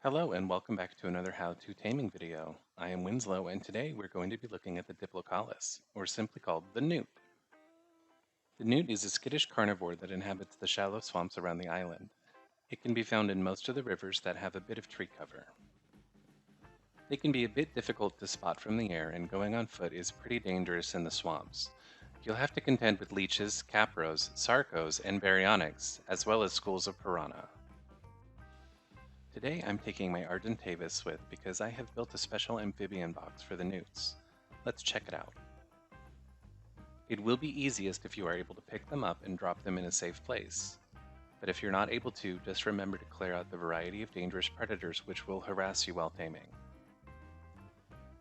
Hello and welcome back to another how-to taming video. I am Winslow and today we're going to be looking at the Diplocaulus, or simply called the Newt. The Newt is a skittish carnivore that inhabits the shallow swamps around the island. It can be found in most of the rivers that have a bit of tree cover. They can be a bit difficult to spot from the air and going on foot is pretty dangerous in the swamps. You'll have to contend with leeches, capros, sarcos, and baryonyx, as well as schools of piranha. Today I'm taking my Argentavis with because I have built a special amphibian box for the newts. Let's check it out. It will be easiest if you are able to pick them up and drop them in a safe place. But if you're not able to, just remember to clear out the variety of dangerous predators which will harass you while taming.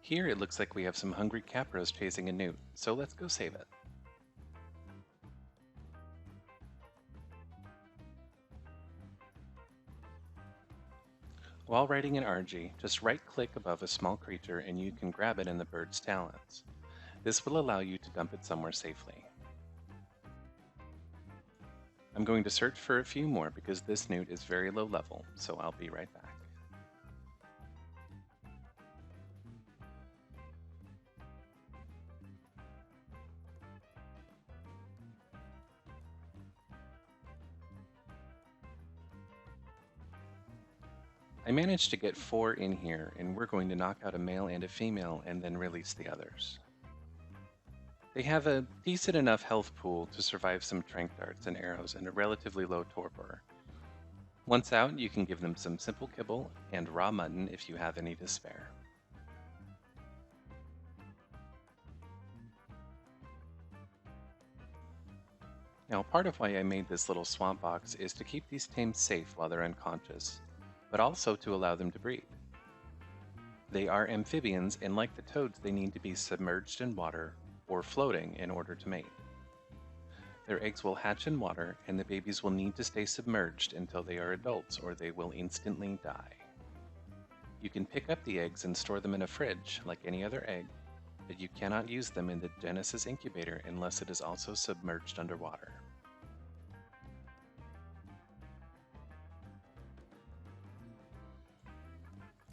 Here it looks like we have some hungry capros chasing a newt, so let's go save it. While riding an RG, just right-click above a small creature and you can grab it in the bird's talons. This will allow you to dump it somewhere safely. I'm going to search for a few more because this newt is very low level, so I'll be right back. I managed to get 4 in here, and we're going to knock out a male and a female and then release the others. They have a decent enough health pool to survive some tranq darts and arrows and a relatively low torpor. Once out, you can give them some simple kibble and raw mutton if you have any to spare. Now, part of why I made this little swamp box is to keep these tames safe while they're unconscious, but also to allow them to breed. They are amphibians, and like the toads, they need to be submerged in water or floating in order to mate. Their eggs will hatch in water, and the babies will need to stay submerged until they are adults, or they will instantly die. You can pick up the eggs and store them in a fridge, like any other egg, but you cannot use them in the Genesis incubator unless it is also submerged underwater.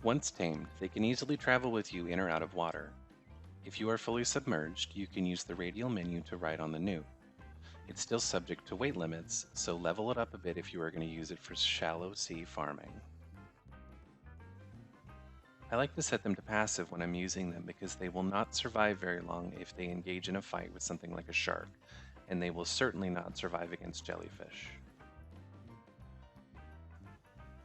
Once tamed, they can easily travel with you in or out of water. If you are fully submerged, you can use the radial menu to ride on the Newt. It's still subject to weight limits, so level it up a bit if you are going to use it for shallow sea farming. I like to set them to passive when I'm using them because they will not survive very long if they engage in a fight with something like a shark, and they will certainly not survive against jellyfish.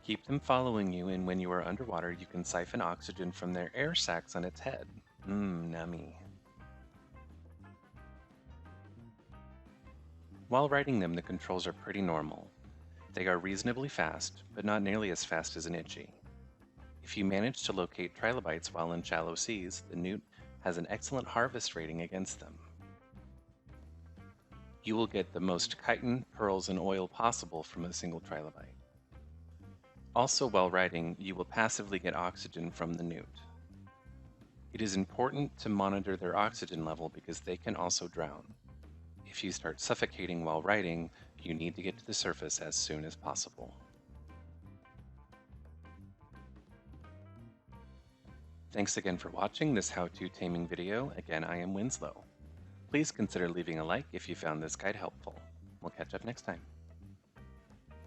Keep them following you, and when you are underwater, you can siphon oxygen from their air sacs on its head. Nummy. While riding them, the controls are pretty normal. They are reasonably fast, but not nearly as fast as an itchy. If you manage to locate trilobites while in shallow seas, the Newt has an excellent harvest rating against them. You will get the most chitin, pearls, and oil possible from a single trilobite. Also, while riding, you will passively get oxygen from the Newt. It is important to monitor their oxygen level because they can also drown. If you start suffocating while riding, you need to get to the surface as soon as possible. Thanks again for watching this how-to taming video. Again, I am Winslow. Please consider leaving a like if you found this guide helpful. We'll catch up next time.